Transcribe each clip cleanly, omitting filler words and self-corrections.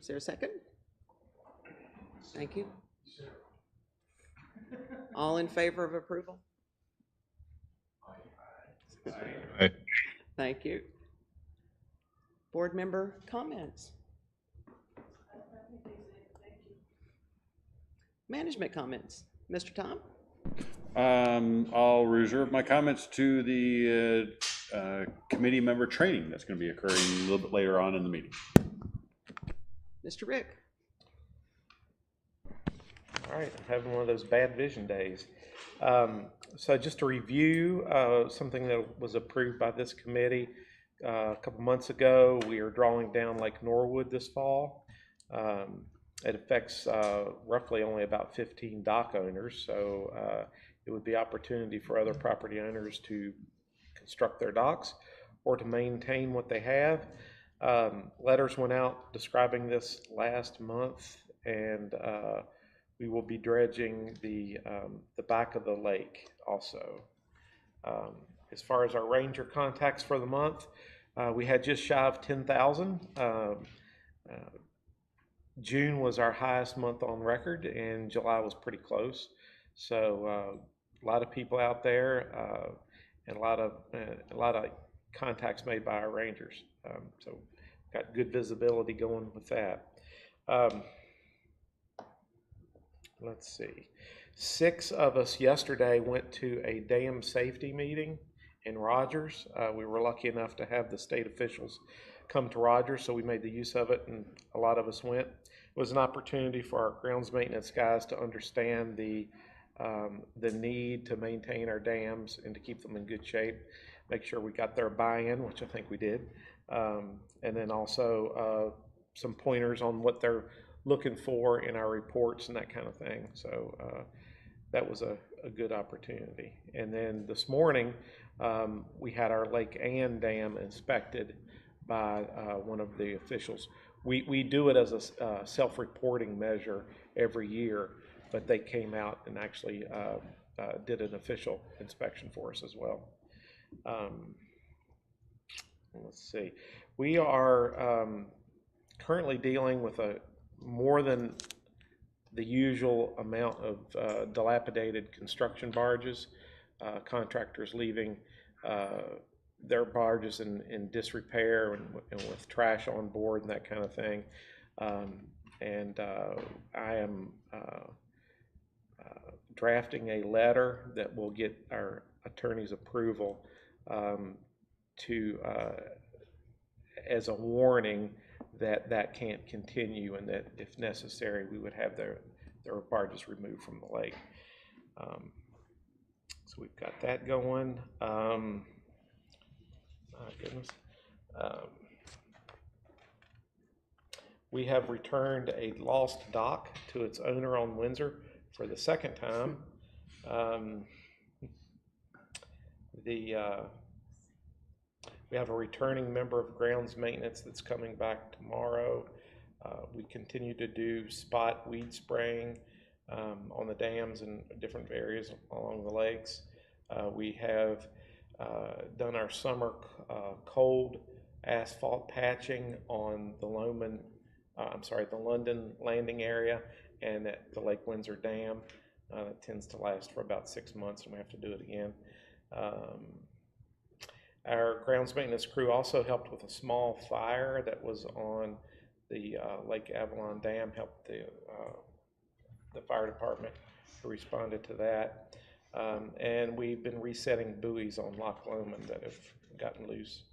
Is there a second? Thank you. All in favor of approval? Aye. Thank you. Board member comments? Management comments. Mr. Tom? I'll reserve my comments to the committee member training that's going to be occurring a little bit later on in the meeting. Mr. Rick? All right, I'm having one of those bad vision days. So just to review something that was approved by this committee a couple months ago, we are drawing down Lake Norwood this fall. It affects roughly only about 15 dock owners, so it would be opportunity for other property owners to construct their docks or to maintain what they have. Letters went out describing this last month, and we will be dredging the back of the lake also. As far as our ranger contacts for the month, we had just shy of 10,000. June was our highest month on record, and July was pretty close. So a lot of people out there, and a lot of contacts made by our rangers. So got good visibility going with that. Let's see. 6 of us yesterday went to a dam safety meeting in Rogers. We were lucky enough to have the state officials come to Rogers, so we made the use of it, and a lot of us went. It was an opportunity for our grounds maintenance guys to understand the need to maintain our dams and to keep them in good shape, make sure we got their buy-in, which I think we did, and then also some pointers on what they're looking for in our reports and that kind of thing. So that was a good opportunity. And then this morning, we had our Lake Ann Dam inspected by one of the officials. We do it as a self-reporting measure every year, but they came out and actually did an official inspection for us as well. Let's see. We are currently dealing with more than the usual amount of dilapidated construction barges, contractors leaving their barges in disrepair and with trash on board and that kind of thing. I am drafting a letter that will get our attorney's approval as a warning that can't continue, and that if necessary we would have their barges removed from the lake. So we've got that going. My goodness. We have returned a lost dock to its owner on Windsor for the second time. We have a returning member of grounds maintenance that's coming back tomorrow. We continue to do spot weed spraying on the dams and different areas along the lakes. We have done our summer cold asphalt patching on the London landing area and at the Lake Windsor Dam. It tends to last for about 6 months, and we have to do it again. Our grounds maintenance crew also helped with a small fire that was on the Lake Avalon Dam, helped the fire department who responded to that. And we've been resetting buoys on Loch Lomond that have gotten loose.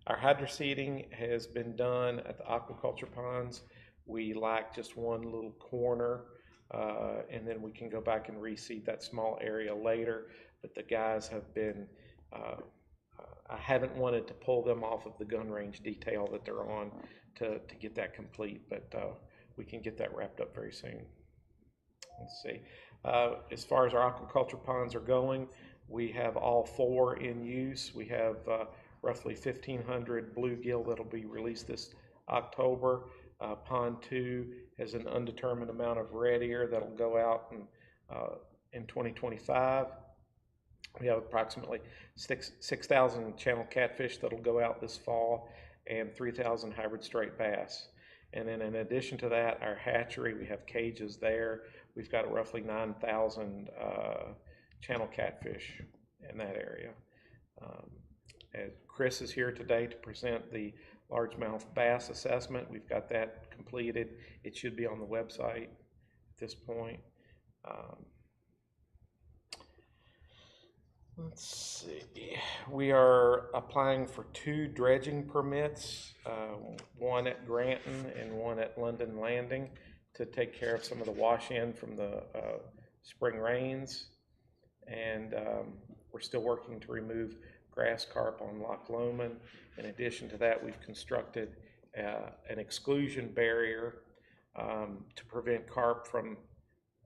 Our hydroseeding has been done at the aquaculture ponds. We lack just one little corner, and then we can go back and reseed that small area later. But the guys have been, I haven't wanted to pull them off of the gun range detail that they're on to get that complete, but we can get that wrapped up very soon. Let's see. As far as our aquaculture ponds are going, we have all 4 in use. We have roughly 1,500 bluegill that'll be released this October. Pond 2 has an undetermined amount of red ear that'll go out in 2025. We have approximately 6,000 channel catfish that'll go out this fall, and 3,000 hybrid straight bass. And then in addition to that, our hatchery, we have cages there. We've got roughly 9,000 channel catfish in that area. As Chris is here today to present the largemouth bass assessment. We've got that completed. It should be on the website at this point. Let's see. We are applying for 2 dredging permits, one at Granton and one at London Landing, to take care of some of the wash-in from the spring rains. And we're still working to remove grass carp on Loch Lomond. In addition to that, we've constructed an exclusion barrier to prevent carp from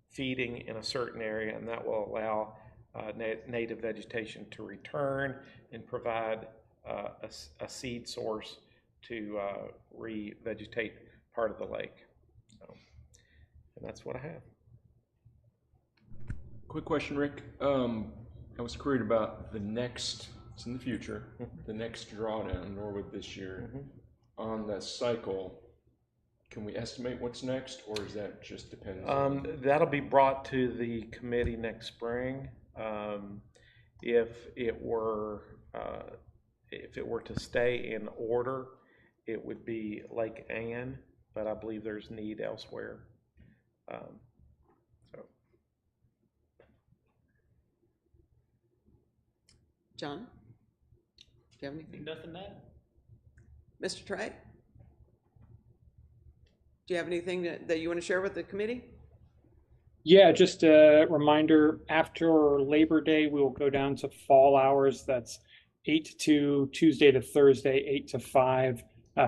feeding in a certain area, and that will allow native vegetation to return and provide a seed source to revegetate part of the lake. So, and that's what I have. Quick question, Rick. I was queried about the next, it's in the future, the next drawdown in Norwood this year. On the cycle, can we estimate what's next, or is that just depends on? That'll be brought to the committee next spring. If it were to stay in order, it would be Lake Ann, but I believe there's need elsewhere. So. John? Do you have anything? Nothing to add. Mr. Trey? Do you have anything that you want to share with the committee? Yeah, just a reminder, after Labor Day, we will go down to fall hours. That's 8 to 2, Tuesday to Thursday, 8 to 5,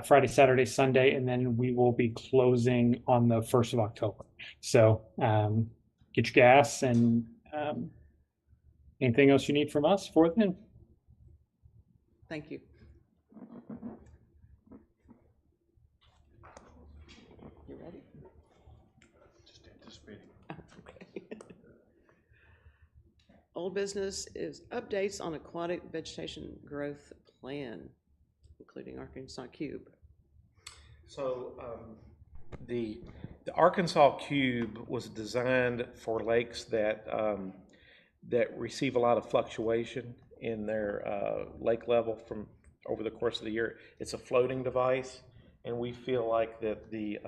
Friday, Saturday, Sunday, and then we will be closing on the 1st of October. So get your gas and anything else you need from us for then. Thank you. You ready? Just anticipating. Okay. Old business is updates on aquatic vegetation growth plan, including Arkansas Cube. So the Arkansas Cube was designed for lakes that that receive a lot of fluctuation in their lake level from over the course of the year. It's a floating device, and we feel like that the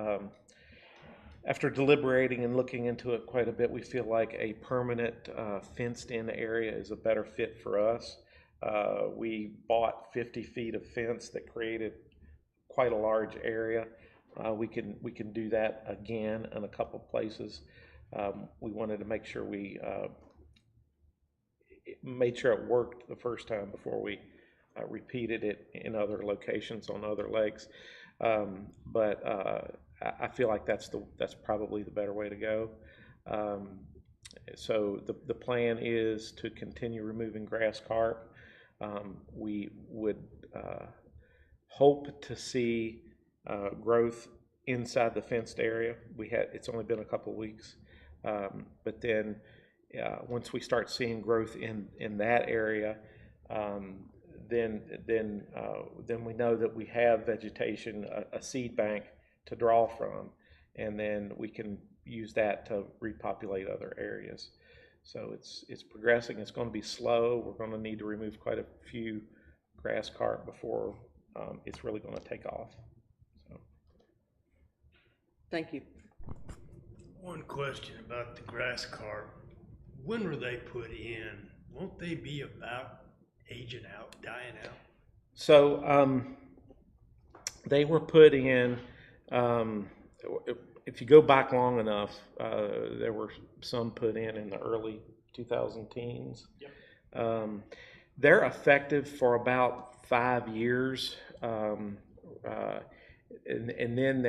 after deliberating and looking into it quite a bit, we feel like a permanent fenced-in area is a better fit for us. We bought 50 feet of fence that created quite a large area. We can do that again in a couple places. We wanted to make sure we made sure it worked the first time before we repeated it in other locations on other lakes. But I feel like that's probably the better way to go. So the plan is to continue removing grass carp. We would hope to see growth inside the fenced area. It's only been a couple of weeks, but then once we start seeing growth in that area, then we know that we have vegetation, a seed bank to draw from, and then we can use that to repopulate other areas. So it's progressing. It's going to be slow. We're going to need to remove quite a few grass carp before it's really going to take off. So. Thank you. One question about the grass carp. When were they put in? Won't they be about aging out, dying out? So they were put in, if you go back long enough, there were some put in the early 2010s. Yep. They're effective for about 5 years. And then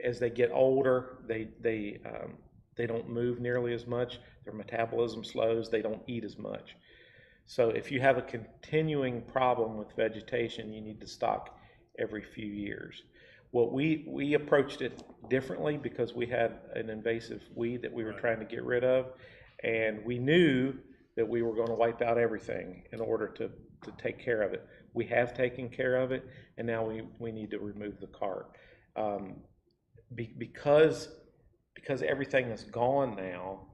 as they get older, they don't move nearly as much. Their metabolism slows. They don't eat as much. So if you have a continuing problem with vegetation, you need to stock every few years. What we approached it differently because we had an invasive weed that we were trying to get rid of, and we knew that we were going to wipe out everything in order to take care of it. We have taken care of it, and now we need to remove the carp. because everything is gone now,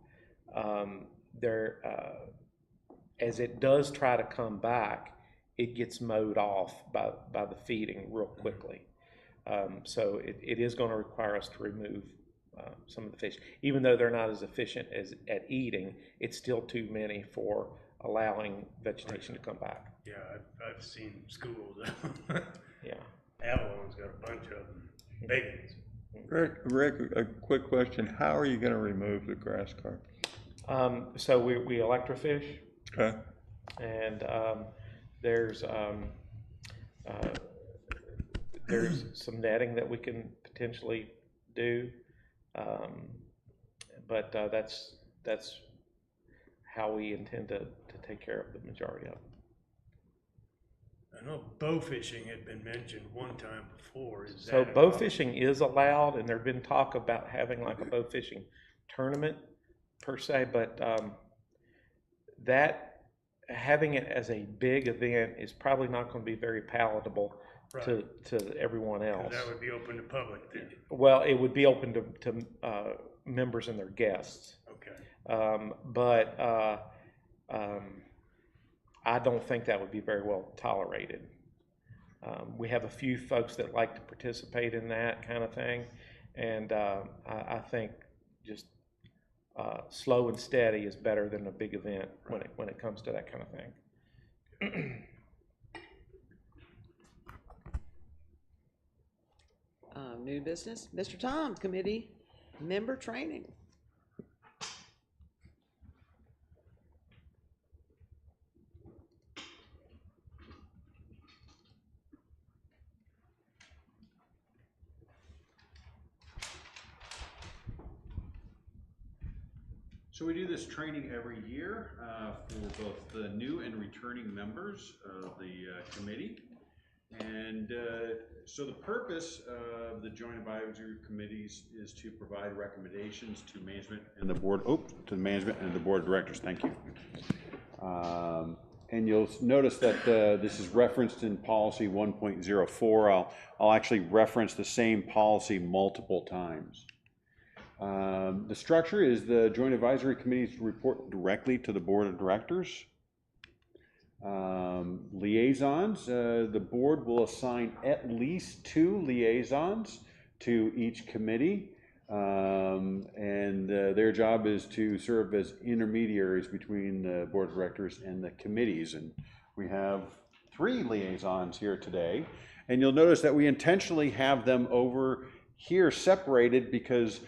as it does try to come back, it gets mowed off by the feeding real quickly. So it is going to require us to remove some of the fish. Even though they're not as efficient at eating, it's still too many for allowing vegetation to come back. Yeah, I've seen schools. Yeah. Avalon's got a bunch of them, big ones. Rick, a quick question. How are you going to remove the grass carp? So we electrofish, Okay. and there's some netting that we can potentially do, but that's how we intend to take care of the majority of it. I know bow fishing had been mentioned one time before. Is So that bow allowed? fishing is allowed, and there've been talk about having like a bow fishing tournament per se, but that having it as a big event is probably not going to be very palatable to everyone 'Cause else. that would be open to public then. Well, it would be open to members and their guests, Okay. but I don't think that would be very well tolerated. We have a few folks that like to participate in that kind of thing, and I think just slow and steady is better than a big event when it comes to that kind of thing. New business, Mr. Tom, committee member training. So we do this training every year for both the new and returning members of the committee. And so the purpose of the Joint Advisory Committees is to provide recommendations to management and the board, to the management and the board of directors. Thank you. And you'll notice that this is referenced in policy 1.04. I'll actually reference the same policy multiple times. The structure is the Joint Advisory Committees report directly to the Board of Directors. Liaisons, the board will assign at least 2 liaisons to each committee, and their job is to serve as intermediaries between the Board of Directors and the committees. And we have 3 liaisons here today, and you'll notice that we intentionally have them over here separated because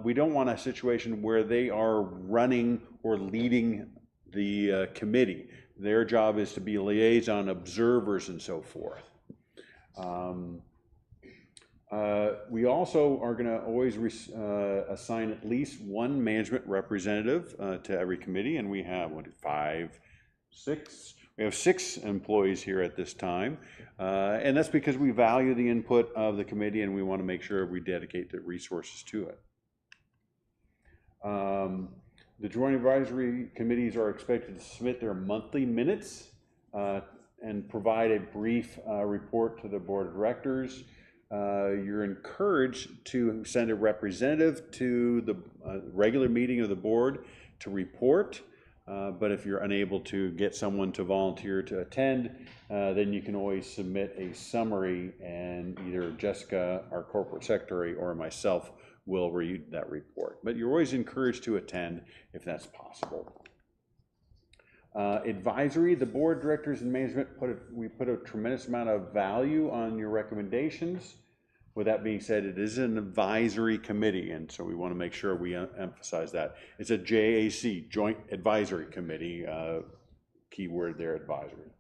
we don't want a situation where they are running or leading the committee. Their job is to be liaison observers and so forth. We also are going to always assign at least 1 management representative to every committee, and we have 6 employees here at this time, and that's because we value the input of the committee and we want to make sure we dedicate the resources to it. The Joint Advisory Committees are expected to submit their monthly minutes and provide a brief report to the Board of Directors. You're encouraged to send a representative to the regular meeting of the board to report, but if you're unable to get someone to volunteer to attend, then you can always submit a summary, and either Jessica, our corporate secretary, or myself will read that report. But you're always encouraged to attend if that's possible. Advisory, the board, directors, and management we put a tremendous amount of value on your recommendations. With that being said, it is an advisory committee, and so we want to make sure we emphasize that. It's a JAC, Joint Advisory Committee, keyword there, advisory.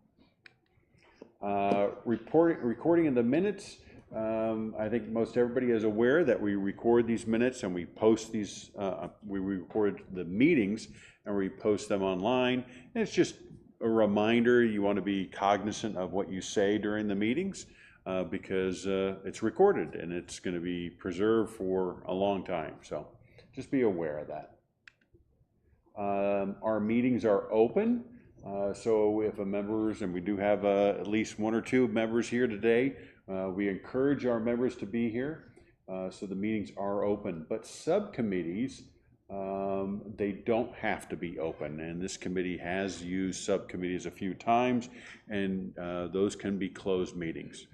Recording of the minutes. I think most everybody is aware that we record these minutes and we post these, we record the meetings and we post them online. And it's just a reminder, you want to be cognizant of what you say during the meetings because it's recorded and it's going to be preserved for a long time. So just be aware of that. Our meetings are open. So if members, and we do have at least 1 or 2 members here today, we encourage our members to be here. so the meetings are open. But subcommittees, they don't have to be open, and this committee has used subcommittees a few times, and those can be closed meetings.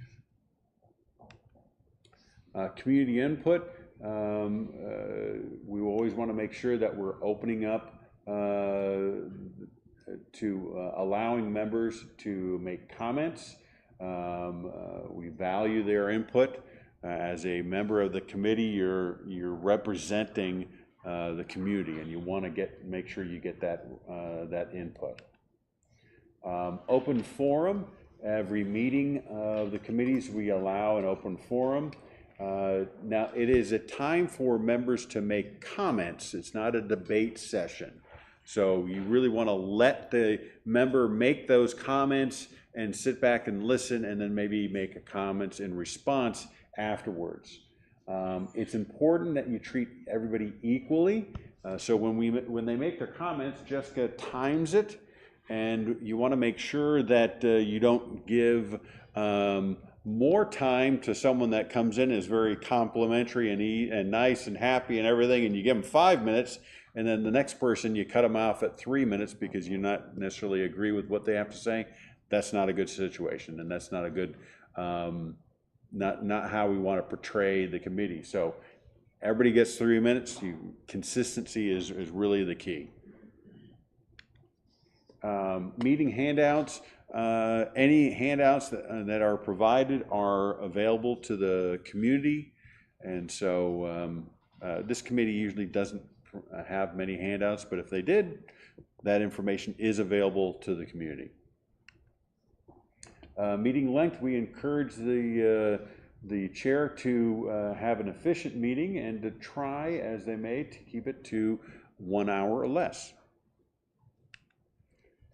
Community input, we always want to make sure that we're opening up to allowing members to make comments. We value their input. As a member of the committee, you're representing the community, and you want to make sure you get that input. Open forum. Every meeting of the committees, we allow an open forum. Now, it is a time for members to make comments. It's not a debate session. So you really want to let the member make those comments and sit back and listen, and then maybe make a comments in response afterwards. It's important that you treat everybody equally. So when they make their comments, Jessica times it, and you want to make sure that you don't give more time to someone that comes in is very complimentary and nice and happy and everything, and you give them 5 minutes, and then the next person you cut them off at 3 minutes because you not necessarily agree with what they have to say. That's not a good situation, and that's not a good, not how we want to portray the committee. So everybody gets 3 minutes. Consistency is really the key. Meeting handouts. Any handouts that are provided are available to the community, and so this committee usually doesn't have many handouts, but if they did, that information is available to the community. Meeting length, we encourage the chair to have an efficient meeting and to try, as they may, to keep it to 1 hour or less.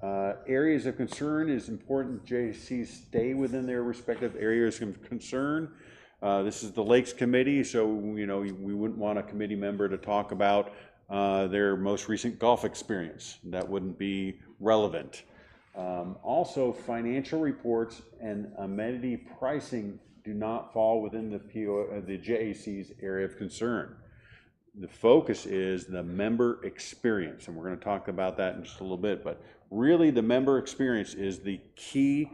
Areas of concern is important. JCs stay within their respective areas of concern. This is the Lakes Committee, so we wouldn't want a committee member to talk about their most recent golf experience. That wouldn't be relevant. Also, financial reports and amenity pricing do not fall within the JAC's area of concern. The focus is the member experience, and we're going to talk about that in just a little bit, but really the member experience is the key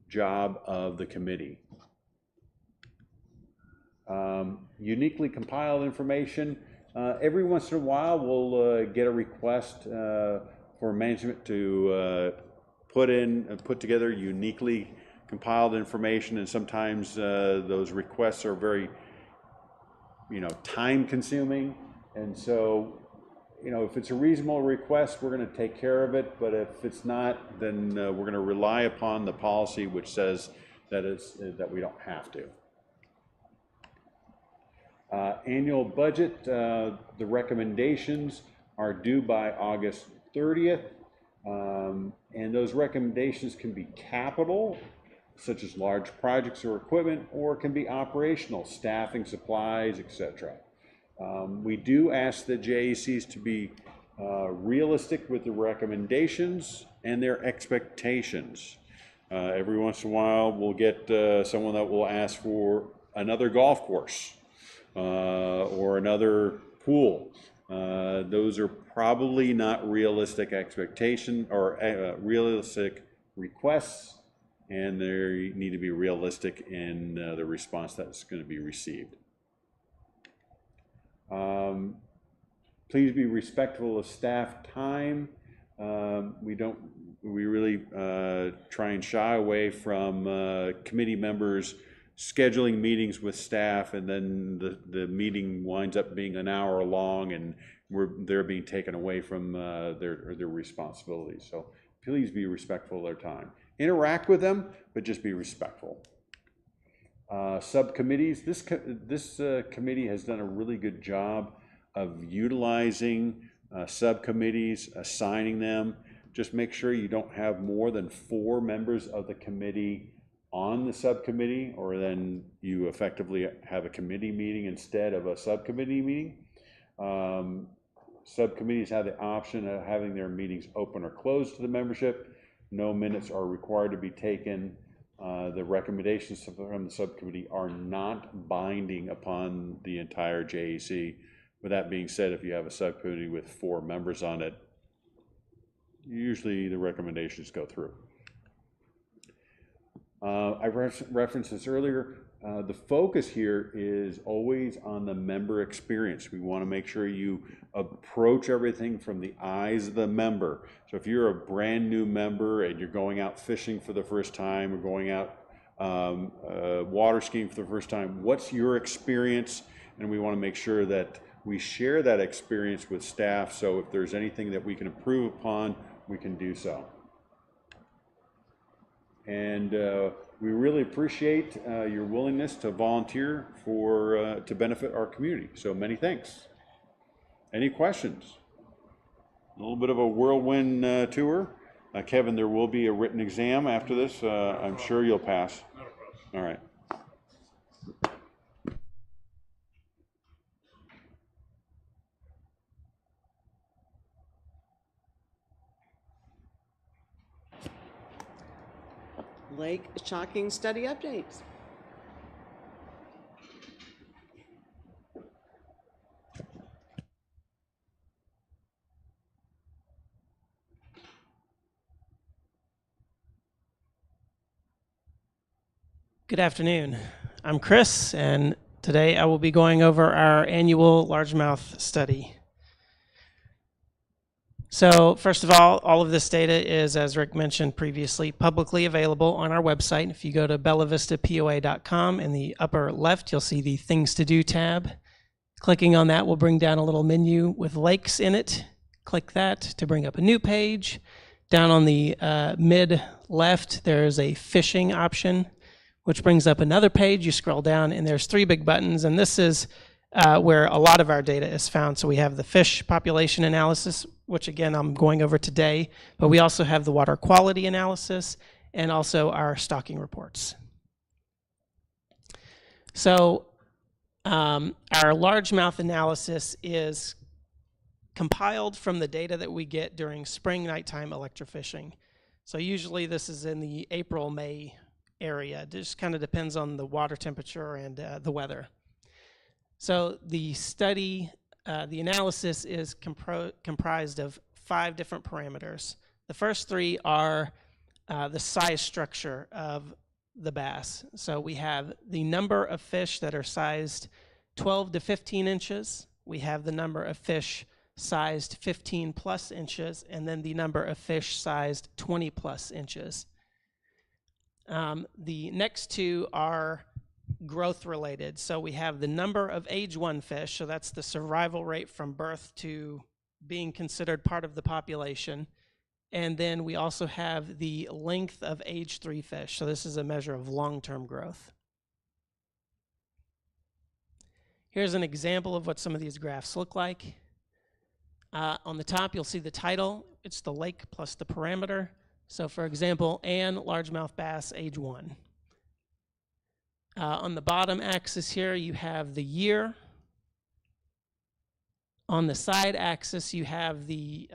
job of the committee. Uniquely compiled information. Every once in a while we'll get a request for management to put together uniquely compiled information, and sometimes those requests are very time consuming, and so if it's a reasonable request, we're going to take care of it, but if it's not, then we're going to rely upon the policy which says that we don't have to. Annual budget, the recommendations are due by August 30th, and those recommendations can be capital, such as large projects or equipment, or it can be operational, staffing, supplies, etc. We do ask the JACs to be realistic with the recommendations and their expectations. Every once in a while, we'll get someone that will ask for another golf course or another pool. Those are probably not realistic expectation or realistic requests, and they need to be realistic in the response that's going to be received. Please be respectful of staff time. We really try and shy away from committee members scheduling meetings with staff, and then the meeting winds up being an hour long, and they're being taken away from their responsibilities. So please be respectful of their time. Interact with them, but just be respectful. Subcommittees. This committee has done a really good job of utilizing subcommittees, assigning them. Just make sure you don't have more than 4 members of the committee on the subcommittee, or then you effectively have a committee meeting instead of a subcommittee meeting. Subcommittees have the option of having their meetings open or closed to the membership. No minutes are required to be taken. The recommendations from the subcommittee are not binding upon the entire JAC. With that being said, if you have a subcommittee with 4 members on it, usually the recommendations go through. I referenced this earlier. The focus here is always on the member experience. We want to make sure you approach everything from the eyes of the member. So if you're a brand new member and you're going out fishing for the first time or going out water skiing for the first time, what's your experience? And we want to make sure that we share that experience with staff, so if there's anything that we can improve upon, we can do so. And we really appreciate your willingness to volunteer for to benefit our community. So many thanks. Any questions? A little bit of a whirlwind tour. Kevin, there will be a written exam after this. I'm sure you'll pass. All right. Lake shocking study updates. Good afternoon. I'm Chris, and today I will be going over our annual largemouth study. So first of all of this data is, as Rick mentioned previously, publicly available on our website. If you go to bellavistapoa.com, in the upper left, you'll see the Things to Do tab. Clicking on that will bring down a little menu with lakes in it. Click that to bring up a new page. Down on the mid left, there's a fishing option, which brings up another page. You scroll down, and there's 3 big buttons, and this is where a lot of our data is found. So we have the fish population analysis, which again I'm going over today, but we also have the water quality analysis and also our stocking reports. So our largemouth analysis is compiled from the data that we get during spring nighttime electrofishing. So usually this is in the April-May area. It just kind of depends on the water temperature and the weather. So the study, the analysis is comprised of 5 different parameters. The first 3 are the size structure of the bass. So we have the number of fish that are sized 12 to 15 inches. We have the number of fish sized 15 plus inches, and then the number of fish sized 20 plus inches. The next 2 are growth related. So we have the number of age 1 fish, so that's the survival rate from birth to being considered part of the population. And then we also have the length of age 3 fish. So this is a measure of long-term growth. Here's an example of what some of these graphs look like. On the top, you'll see the title. It's the lake plus the parameter. So for example, Ann, largemouth bass, age 1. On the bottom axis here, you have the year. On the side axis, you have the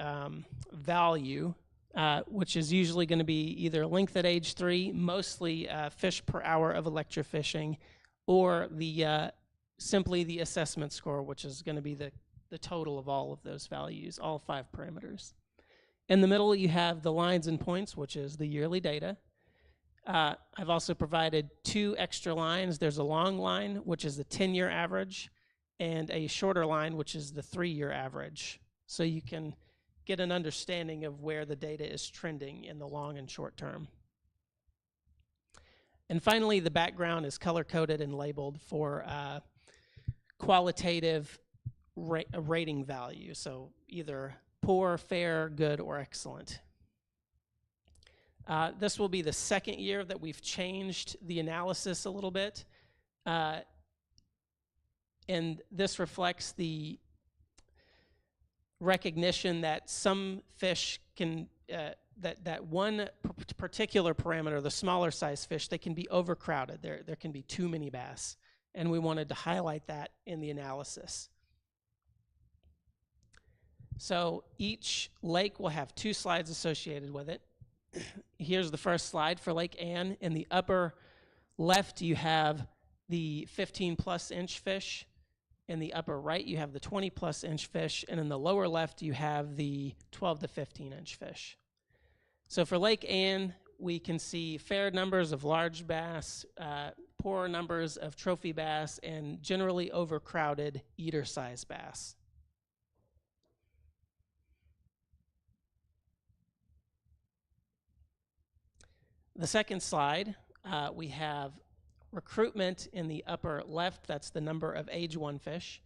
value, which is usually going to be either length at age 3, mostly fish per hour of electrofishing, or the simply the assessment score, which is going to be the total of all of those values, all 5 parameters. In the middle, you have the lines and points, which is the yearly data. I've also provided 2 extra lines. There's a long line, which is the 10-year average, and a shorter line, which is the 3-year average. So you can get an understanding of where the data is trending in the long and short term. And finally, the background is color-coded and labeled for qualitative rating value, so either poor, fair, good, or excellent. This will be the 2nd year that we've changed the analysis a little bit. And this reflects the recognition that some fish can, that one particular parameter, the smaller size fish, they can be overcrowded. There can be too many bass. And we wanted to highlight that in the analysis. So each lake will have 2 slides associated with it. here's the first slide for Lake Ann. In the upper left, you have the 15+ inch fish. In the upper right, you have the 20+ inch fish. And in the lower left, you have the 12 to 15 inch fish. So for Lake Ann, we can see fair numbers of large bass, poor numbers of trophy bass, and generally overcrowded eater-sized bass. The second slide, we have recruitment in the upper left. That's the number of age 1 fish.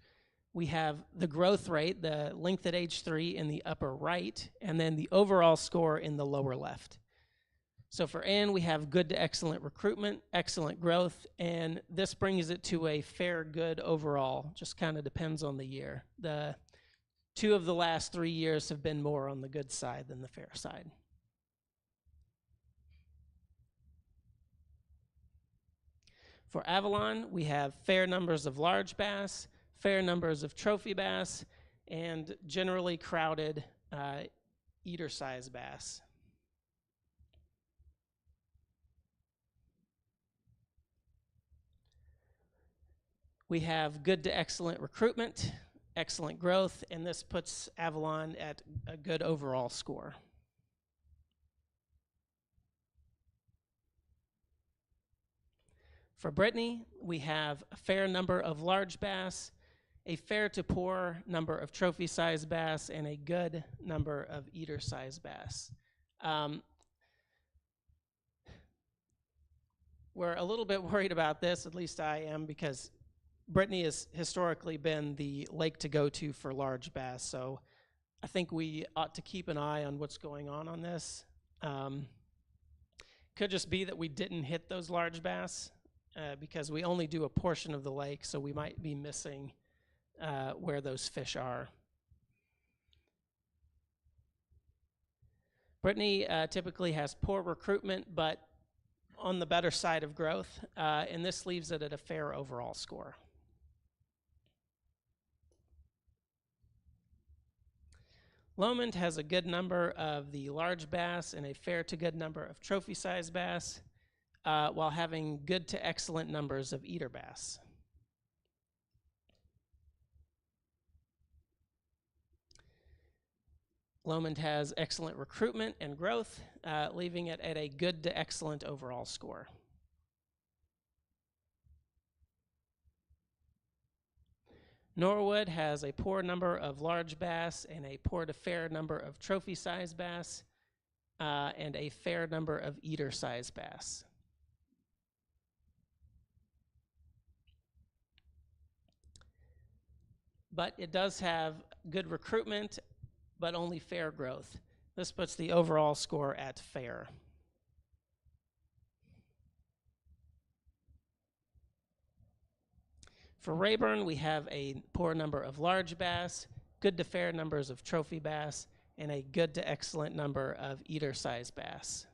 We have the growth rate, the length at age 3 in the upper right, and then the overall score in the lower left. So for Ann, we have good to excellent recruitment, excellent growth, and this brings it to a fair good overall. Just kind of depends on the year. The 2 of the last 3 years have been more on the good side than the fair side. For Avalon, we have fair numbers of large bass, fair numbers of trophy bass, and generally crowded eater-sized bass. We have good to excellent recruitment, excellent growth, and this puts Avalon at a good overall score. For Brittany, we have a fair number of large bass, a fair to poor number of trophy-sized bass, and a good number of eater-sized bass. We're a little bit worried about this, at least I am, because Brittany has historically been the lake to go to for large bass, so I think we ought to keep an eye on what's going on this. Could just be that we didn't hit those large bass because we only do a portion of the lake, so we might be missing where those fish are. Brittany typically has poor recruitment, but on the better side of growth, and this leaves it at a fair overall score. Lomond has a good number of the large bass and a fair to good number of trophy-sized bass, while having good to excellent numbers of eater bass. Lomond has excellent recruitment and growth, leaving it at a good to excellent overall score. Norwood has a poor number of large bass and a poor to fair number of trophy-sized bass, and a fair number of eater-sized bass. But it does have good recruitment, but only fair growth. This puts the overall score at fair. For Rayburn, we have a poor number of large bass, good to fair numbers of trophy bass, and a good to excellent number of eater-sized bass.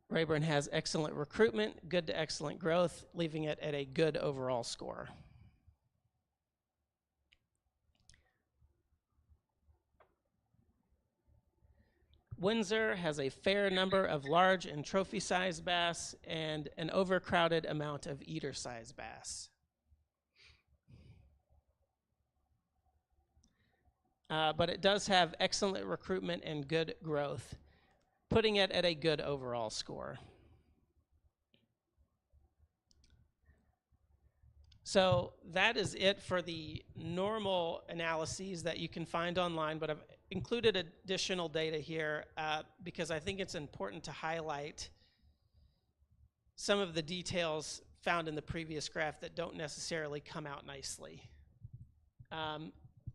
Rayburn has excellent recruitment, good to excellent growth, leaving it at a good overall score. Windsor has a fair number of large and trophy-sized bass and an overcrowded amount of eater-sized bass. But it does have excellent recruitment and good growth, putting it at a good overall score. So that is it for the normal analyses that you can find online, but I've included additional data here because I think it's important to highlight some of the details found in the previous graph that don't necessarily come out nicely.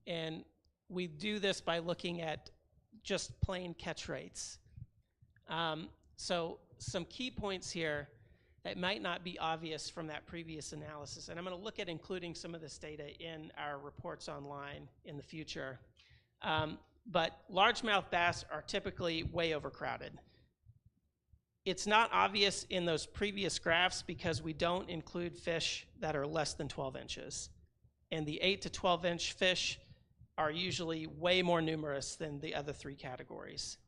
And we do this by looking at just plain catch rates. So some key points here that might not be obvious from that previous analysis, and I'm going to look at including some of this data in our reports online in the future. But largemouth bass are typically way overcrowded. It's not obvious in those previous graphs because we don't include fish that are less than 12 inches. and the 8 to 12 inch fish are usually way more numerous than the other 3 categories.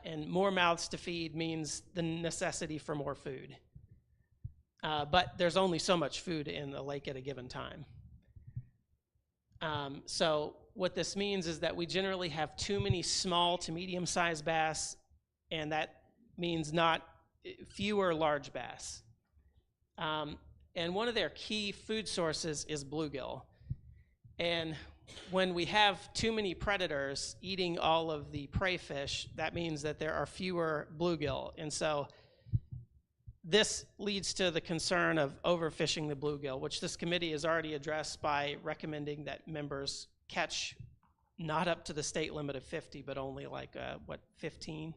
And more mouths to feed means the necessity for more food. But there's only so much food in the lake at a given time. So what this means is that we generally have too many small to medium-sized bass, and that means fewer large bass. And one of their key food sources is bluegill. And when we have too many predators eating all of the prey fish, that means that there are fewer bluegill. And so this leads to the concern of overfishing the bluegill, which this committee has already addressed by recommending that members catch not up to the state limit of 50, but only like, 15?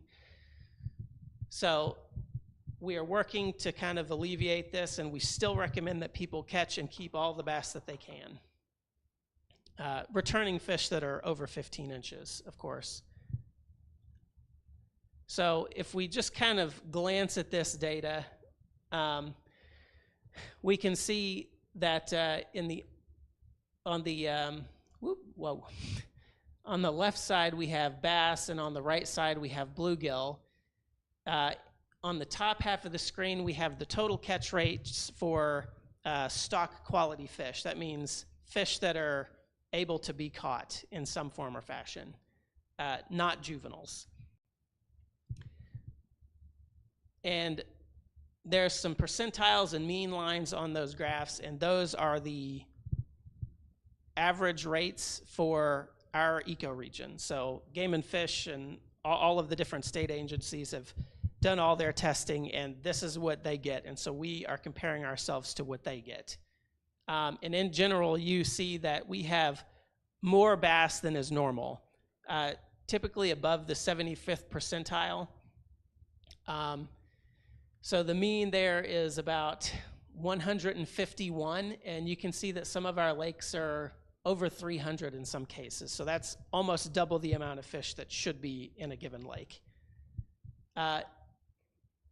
So we are working to kind of alleviate this, and we still recommend that people catch and keep all the bass that they can. Returning fish that are over 15 inches, of course. So if we just kind of glance at this data, we can see that on the left side we have bass, and on the right side we have bluegill. On the top half of the screen we have the total catch rates for stock quality fish. That means fish that are able to be caught in some form or fashion, not juveniles. And there's some percentiles and mean lines on those graphs, and those are the average rates for our ecoregion. So Game and Fish and all of the different state agencies have done all their testing, and this is what they get. And so we are comparing ourselves to what they get. And in general, you see that we have more bass than is normal, typically above the 75th percentile. So the mean there is about 151, and you can see that some of our lakes are over 300 in some cases. So that's almost double the amount of fish that should be in a given lake.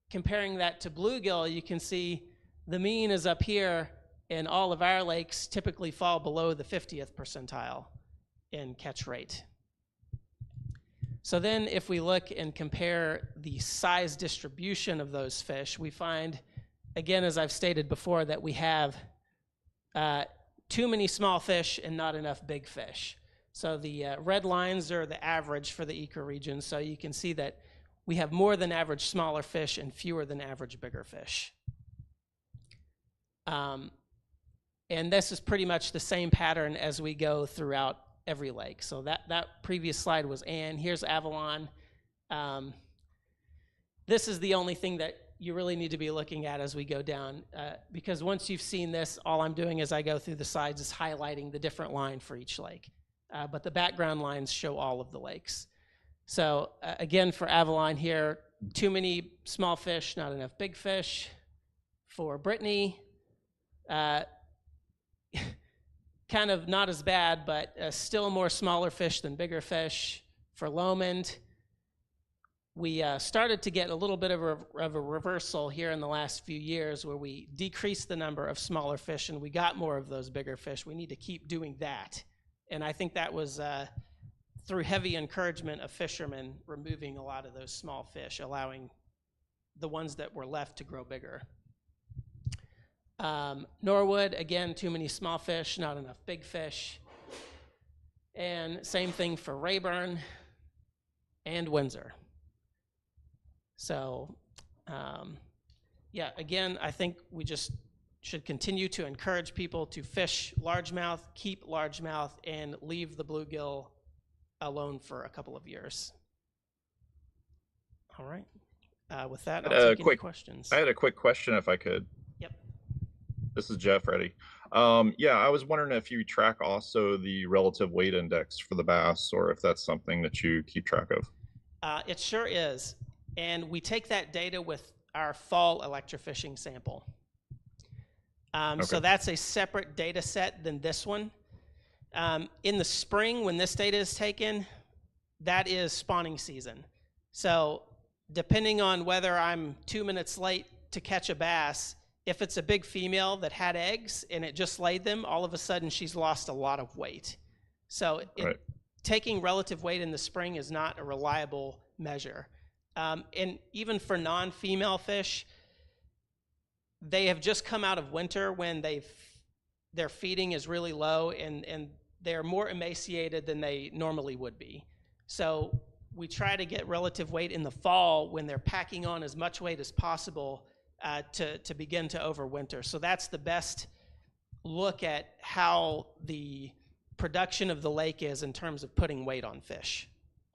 Comparing that to bluegill, you can see the mean is up here, and all of our lakes typically fall below the 50th percentile in catch rate. So then if we look and compare the size distribution of those fish, we find, again, as I've stated before, that we have too many small fish and not enough big fish. So the red lines are the average for the ecoregion. So you can see that we have more than average smaller fish and fewer than average bigger fish. And this is pretty much the same pattern as we go throughout every lake. So that previous slide was Ann. Here's Avalon. This is the only thing that you really need to be looking at as we go down, because once you've seen this, all I'm doing as I go through the slides is highlighting the different line for each lake. But the background lines show all of the lakes. So again, for Avalon here, too many small fish, not enough big fish. For Brittany, kind of not as bad, but still more smaller fish than bigger fish. For Lomond, we started to get a little bit of a reversal here in the last few years, where we decreased the number of smaller fish and we got more of those bigger fish. We need to keep doing that. And I think that was through heavy encouragement of fishermen removing a lot of those small fish, allowing the ones that were left to grow bigger. Norwood, again, too many small fish, not enough big fish. And same thing for Rayburn and Windsor. So, yeah, again, I think we just should continue to encourage people to fish largemouth, keep largemouth, and leave the bluegill alone for a couple of years. All right. With that, I'll take any questions. I had a quick question if I could. Yep. This is Jeff Reddy. Yeah, I was wondering if you track also the relative weight index for the bass, or if that's something that you keep track of. It sure is. And we take that data with our fall electrofishing sample. Okay. So that's a separate data set than this one. In the spring, when this data is taken, that is spawning season. So depending on whether I'm 2 minutes late to catch a bass, if it's a big female that had eggs and it just laid them, all of a sudden she's lost a lot of weight. So Right. taking relative weight in the spring is not a reliable measure. And even for non-female fish, they have just come out of winter when their feeding is really low and they're more emaciated than they normally would be. So we try to get relative weight in the fall when they're packing on as much weight as possible to begin to overwinter. So that's the best look at how the production of the lake is in terms of putting weight on fish.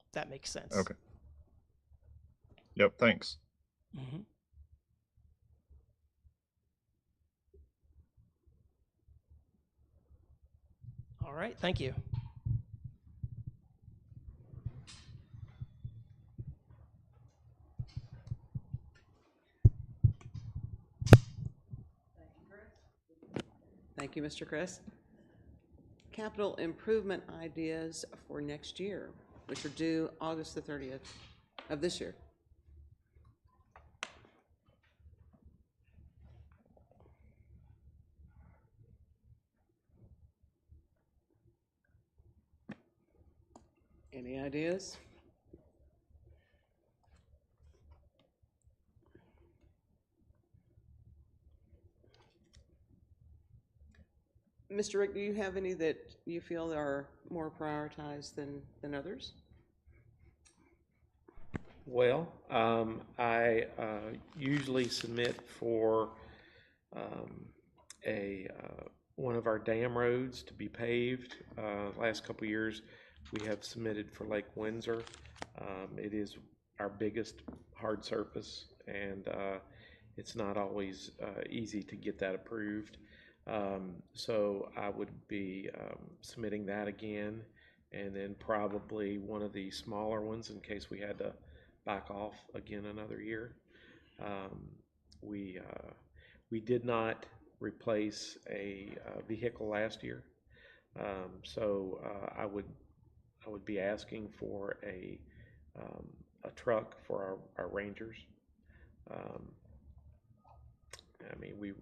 If that makes sense. Okay. Yep, thanks. Mm-hmm. All right, thank you. Thank you, Mr. Chris. Capital improvement ideas for next year, which are due August the 30th of this year. Any ideas? Mr. Rick, do you have any that you feel are more prioritized than others? Well, I usually submit for one of our dam roads to be paved. Last couple of years, we have submitted for Lake Windsor. It is our biggest hard surface, and it's not always easy to get that approved. So I would be submitting that again, and then probably one of the smaller ones in case we had to back off again another year. We did not replace a vehicle last year, so I would be asking for a truck for our Rangers. I mean, we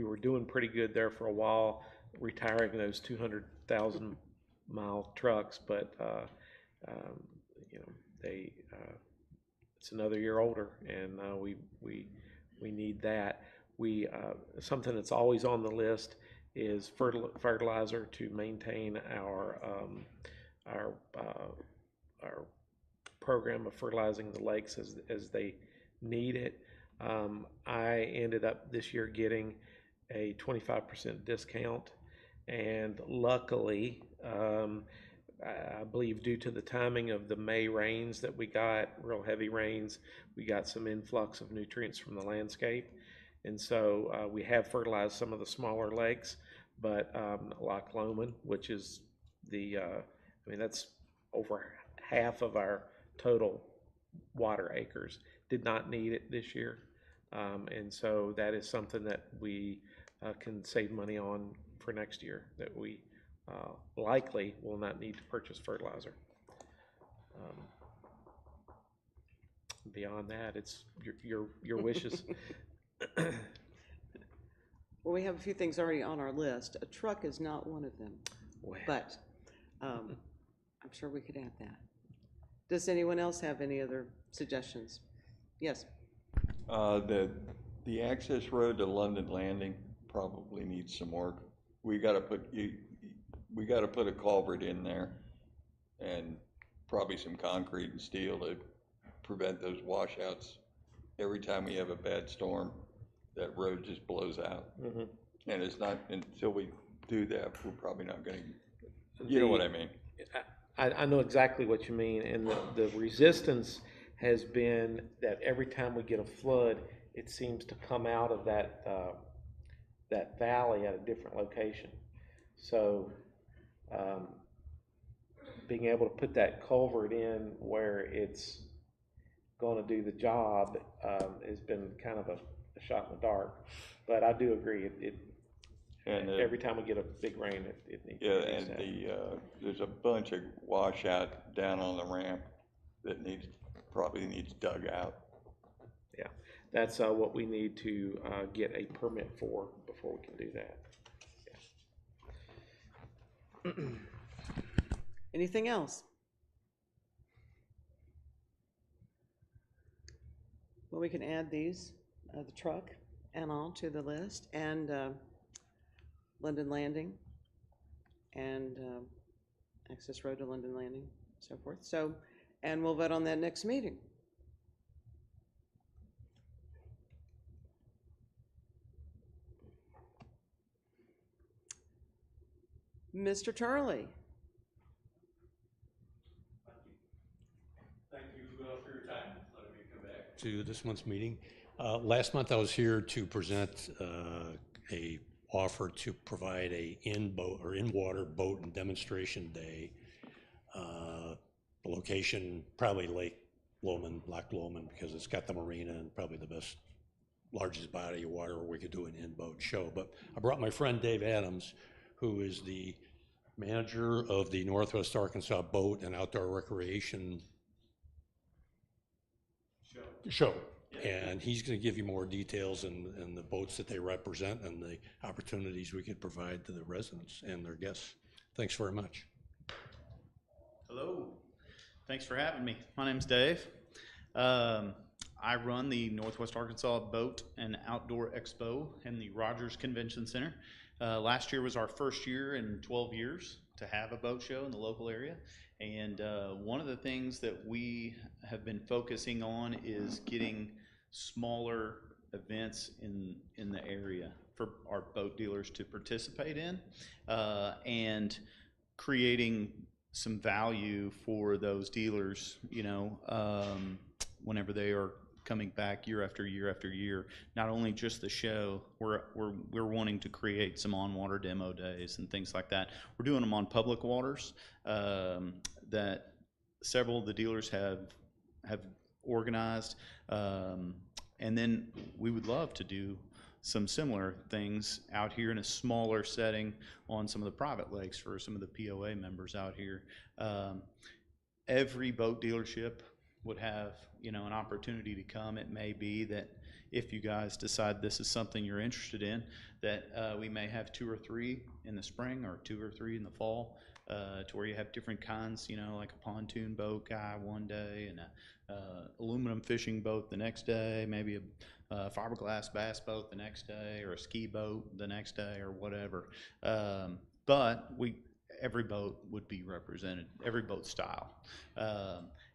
were doing pretty good there for a while, retiring those 200,000 mile trucks, but you know, it's another year older, and we need that. Something that's always on the list is fertilizer to maintain our program of fertilizing the lakes as they need it. I ended up this year getting a 25% discount, and luckily, I believe due to the timing of the May rains that we got, real heavy rains, we got some influx of nutrients from the landscape, and so we have fertilized some of the smaller lakes, but Loch Lomond, which is that's over half of our total water acres, did not need it this year, and so that is something that we can save money on for next year, that we likely will not need to purchase fertilizer. Beyond that, it's your wishes. Well, we have a few things already on our list. A truck is not one of them, Well, but I'm sure we could add that. Does anyone else have any other suggestions? Yes. The access road to London Landing probably needs some work. We gotta put a culvert in there and probably some concrete and steel to prevent those washouts. Every time we have a bad storm, that road just blows out. mm-hmm. And it's not until we do that, we're probably not gonna, you know what I mean? I know exactly what you mean, and the resistance has been that every time we get a flood, it seems to come out of that valley at a different location. So being able to put that culvert in where it's going to do the job has been kind of a shot in the dark. But I do agree, And every time we get a big rain, it needs yeah, to and that. there's a bunch of washout down on the ramp that probably needs dug out. Yeah, that's what we need to get a permit for before we can do that. Anything else? Well, we can add these, the truck and all to the list, and Linden Landing, and access road to Linden Landing, so forth. So, and we'll vote on that next meeting. Mr. Charlie. Thank you for your time, letting me come back to this month's meeting. Last month I was here to present a offer to provide a in-boat or in-water boat and demonstration day. The location, probably Lake Lomond, Loch Lomond, because it's got the marina and probably the best, largest body of water where we could do an in-boat show. But I brought my friend Dave Adams, who is the manager of the Northwest Arkansas Boat and Outdoor Recreation Show. And he's going to give you more details and the boats that they represent and the opportunities we could provide to the residents and their guests. Thanks very much. Hello. Thanks for having me. My name's Dave. I run the Northwest Arkansas Boat and Outdoor Expo in the Rogers Convention Center. Last year was our first year in 12 years to have a boat show in the local area. And one of the things that we have been focusing on is getting smaller events in the area for our boat dealers to participate in, and creating some value for those dealers, you know, whenever they are coming back year after year after year. Not only just the show, we're wanting to create some on-water demo days and things like that. We're doing them on public waters that several of the dealers have organized, and then we would love to do some similar things out here in a smaller setting on some of the private lakes for some of the POA members out here. Every boat dealership would have, you know, an opportunity to come. It may be that if you guys decide this is something you're interested in, that we may have 2 or 3 in the spring or 2 or 3 in the fall, to where you have different kinds, you know, like a pontoon boat guy one day and a aluminum fishing boat the next day, maybe a fiberglass bass boat the next day, or a ski boat the next day, or whatever. But every boat would be represented, every boat style,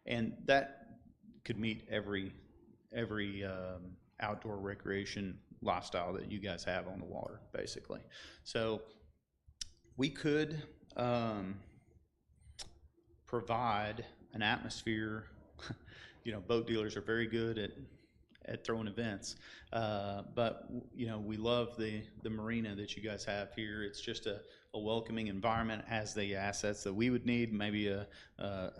and that could meet every outdoor recreation lifestyle that you guys have on the water, basically. So we could provide an atmosphere. You know, boat dealers are very good at throwing events, but you know, we love the marina that you guys have here. It's just a welcoming environment, has the assets that we would need, maybe a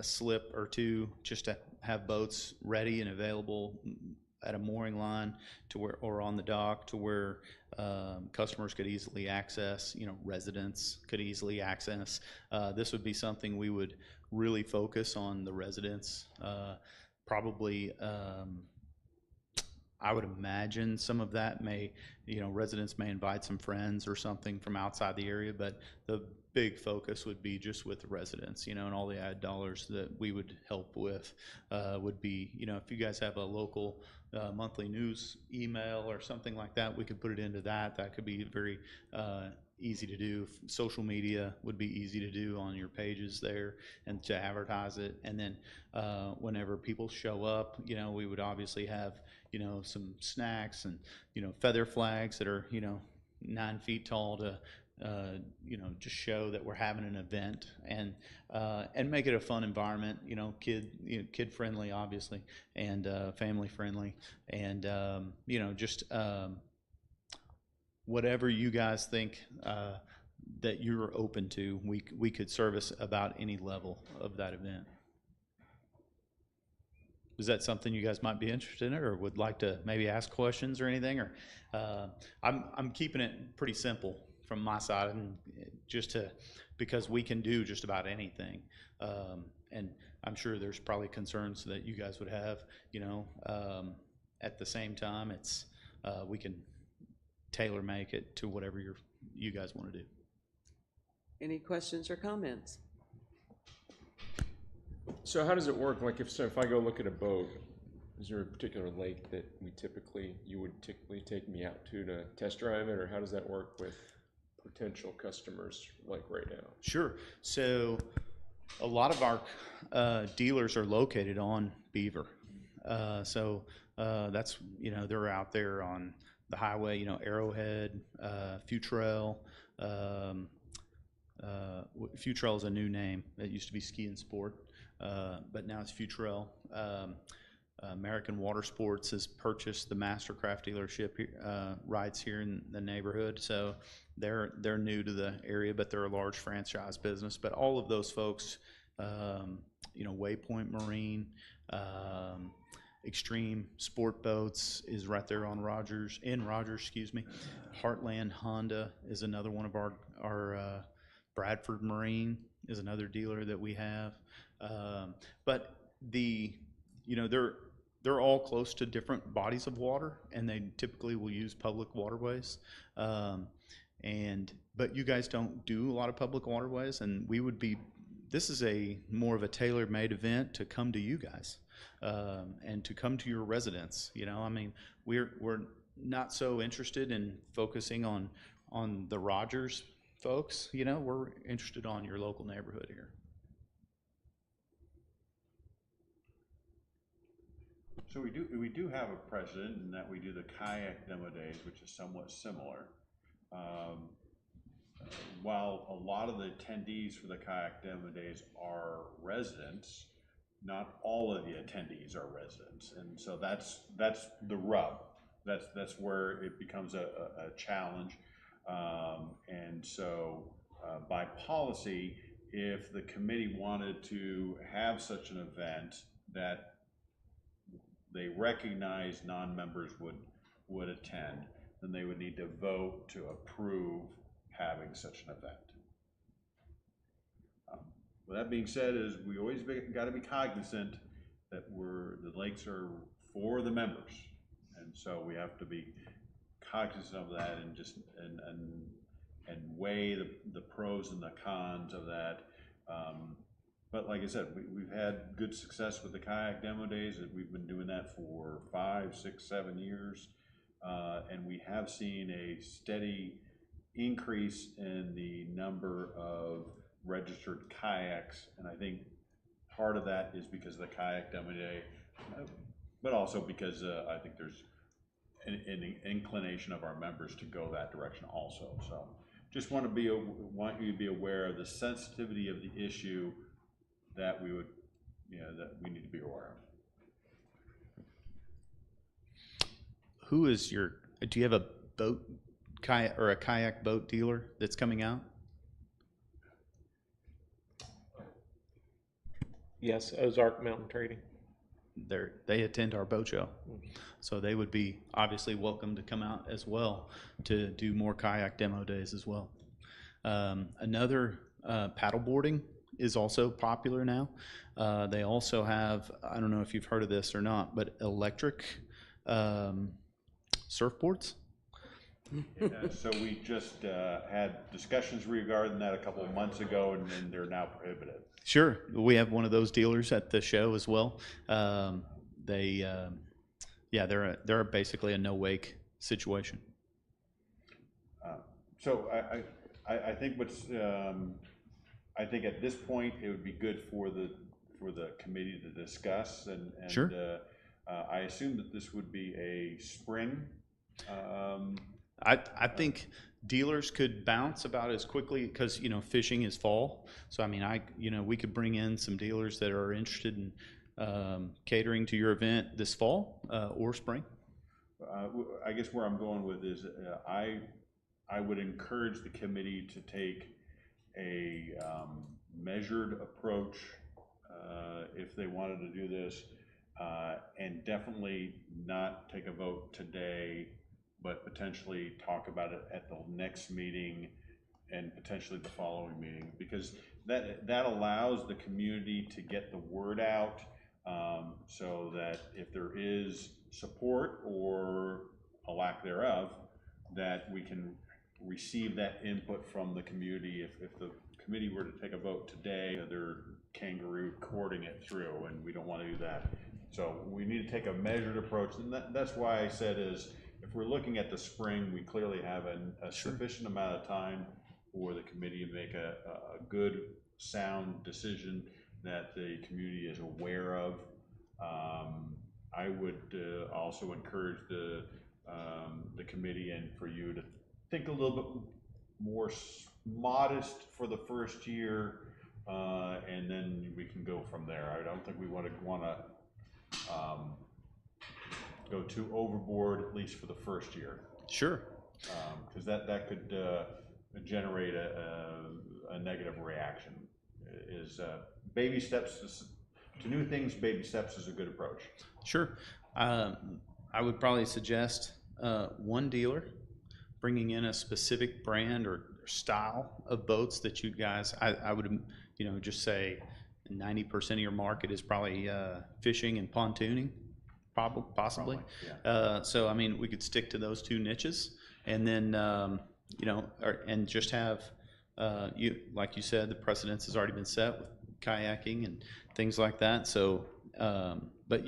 slip or two, just to have boats ready and available at a mooring line to where, or on the dock, to where customers could easily access, you know, residents could easily access. This would be something we would really focus on the residents. Probably, I would imagine some of that may, you know, residents may invite some friends or something from outside the area, but the big focus would be just with the residents, you know, and all the ad dollars that we would help with would be, you know, if you guys have a local monthly news email or something like that, we could put it into that. That could be very easy to do. Social media would be easy to do on your pages there and to advertise it. And then whenever people show up, you know, we would obviously have, you know, some snacks and, you know, feather flags that are, you know, 9 feet tall to, you know, just show that we're having an event, and make it a fun environment, you know, kid friendly, obviously, and family friendly, and you know, just whatever you guys think that you're open to, we could service about any level of that event. Is that something you guys might be interested in, or would like to maybe ask questions or anything? Or I'm keeping it pretty simple from my side, and just because we can do just about anything, and I'm sure there's probably concerns that you guys would have, you know, at the same time, it's, we can tailor make it to whatever you guys want to do. Any questions or comments? So how does it work? Like if I go look at a boat, is there a particular lake that you would typically take me out to test drive it, or how does that work with potential customers like right now? Sure. So a lot of our dealers are located on Beaver. That's, they're out there on the highway, Arrowhead, Futrell. Futrell is a new name. It used to be Ski and Sport, but now it's Futrell. American Water Sports has purchased the Mastercraft dealership rides here in the neighborhood, so they're new to the area, but they're a large franchise business. But all of those folks, Waypoint Marine, Extreme Sport Boats is right there on Rogers, excuse me. Heartland Honda is another one of our Bradford Marine is another dealer that we have. But they're all close to different bodies of water, and they typically will use public waterways. But you guys don't do a lot of public waterways, and this is more of a tailor-made event to come to you guys, and to come to your residents. We're not so interested in focusing on the Rogers folks. We're interested on your local neighborhood here. So we do have a precedent in that we do the kayak demo days, which is somewhat similar. While a lot of the attendees for the kayak demo days are residents, not all of the attendees are residents, and so that's the rub. That's where it becomes a challenge. And so by policy, if the committee wanted to have such an event that they recognize non-members would attend, then they would need to vote to approve having such an event. With that being said, is we always got to be cognizant that the lakes are for the members, and so we have to be cognizant of that and weigh the pros and the cons of that. But like I said, we've had good success with the kayak demo days. We've been doing that for 5, 6, 7 years. And we have seen a steady increase in the number of registered kayaks. And I think part of that is because of the kayak demo day, but also because I think there's an inclination of our members to go that direction also. So just want you to be aware of the sensitivity of the issue that we need to be aware of. Do you have a boat kayak or a kayak boat dealer that's coming out? Yes, Ozark Mountain Trading. They attend our boat show, so they would be obviously welcome to come out as well to do more kayak demo days as well. Another paddleboarding is also popular now. They also have, I don't know if you've heard of this or not, but electric surfboards. So we just had discussions regarding that a couple of months ago, and they're now prohibited. Sure, we have one of those dealers at the show as well. They're basically a no wake situation. So I think I think at this point it would be good for the committee to discuss, and sure. I assume that this would be a spring. I think dealers could bounce about as quickly because fishing is fall. So I mean we could bring in some dealers that are interested in catering to your event this fall or spring. I guess where I'm going with is I would encourage the committee to take a measured approach if they wanted to do this, and definitely not take a vote today, but potentially talk about it at the next meeting and potentially the following meeting, because that allows the community to get the word out, so that if there is support or a lack thereof, that we can receive that input from the community. If the committee were to take a vote today, they're kangaroo courting it through, and we don't want to do that. So we need to take a measured approach, and that's why I said is, if we're looking at the spring, we clearly have a sufficient amount of time for the committee to make a good, sound decision that the community is aware of. I would also encourage the committee and for you to think a little bit more modest for the first year, and then we can go from there. I don't think we want to go too overboard, at least for the first year. Sure. Because that could generate a negative reaction. Is baby steps to new things. Baby steps is a good approach. Sure. I would probably suggest one dealer bringing in a specific brand or style of boats that you guys, I would, just say 90% of your market is probably fishing and pontooning, possibly. Yeah. So, I mean, we could stick to those two niches, and then, and just have, like you said, the precedence has already been set with kayaking and things like that. So, but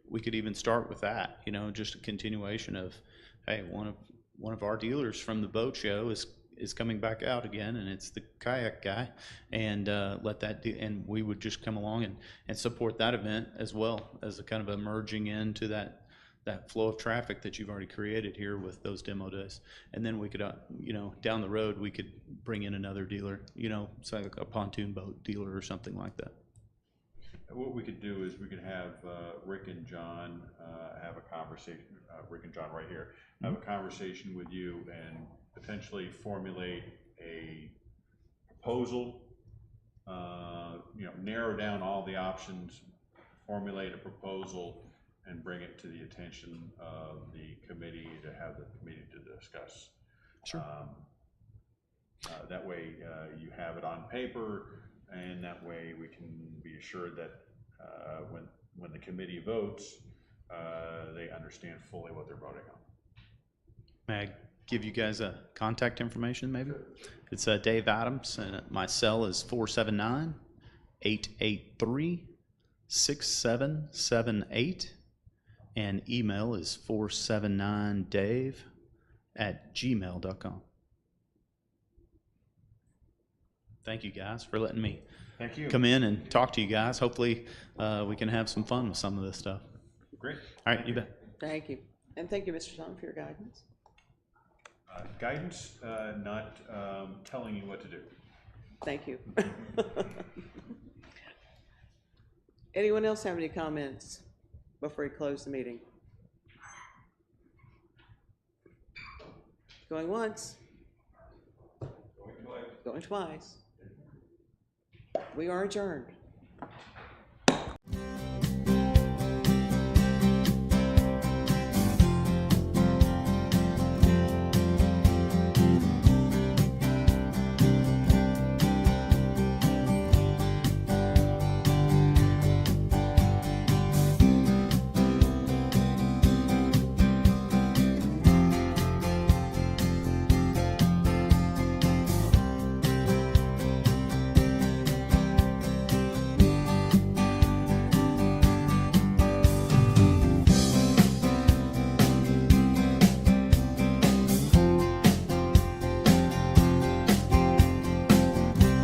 we could even start with that, just a continuation of, hey, one of our dealers from the boat show is coming back out again, and it's the kayak guy, and and we would just come along and support that event as well as a kind of emerging into that flow of traffic that you've already created here with those demo days. And then we could, down the road, we could bring in another dealer, say like a pontoon boat dealer or something like that. What we could do is we could have Rick and John have a conversation, Rick and John right here, have a conversation with you and potentially formulate a proposal, narrow down all the options, formulate a proposal, and bring it to the attention of the committee to have the committee to discuss. Sure. That way you have it on paper, and that way we can be assured that when the committee votes, they understand fully what they're voting on. May I give you guys a contact information maybe? Sure. It's Dave Adams, and my cell is 479-883-6778, and email is 479dave@gmail.com. Thank you guys for letting me Thank you. come in and talk to you guys. Hopefully we can have some fun with some of this stuff. Great. All right, you bet. Thank you. And thank you, Mr. Song, for your guidance. Guidance, not telling you what to do. Thank you. Anyone else have any comments before we close the meeting? Going once. Going twice. We are adjourned.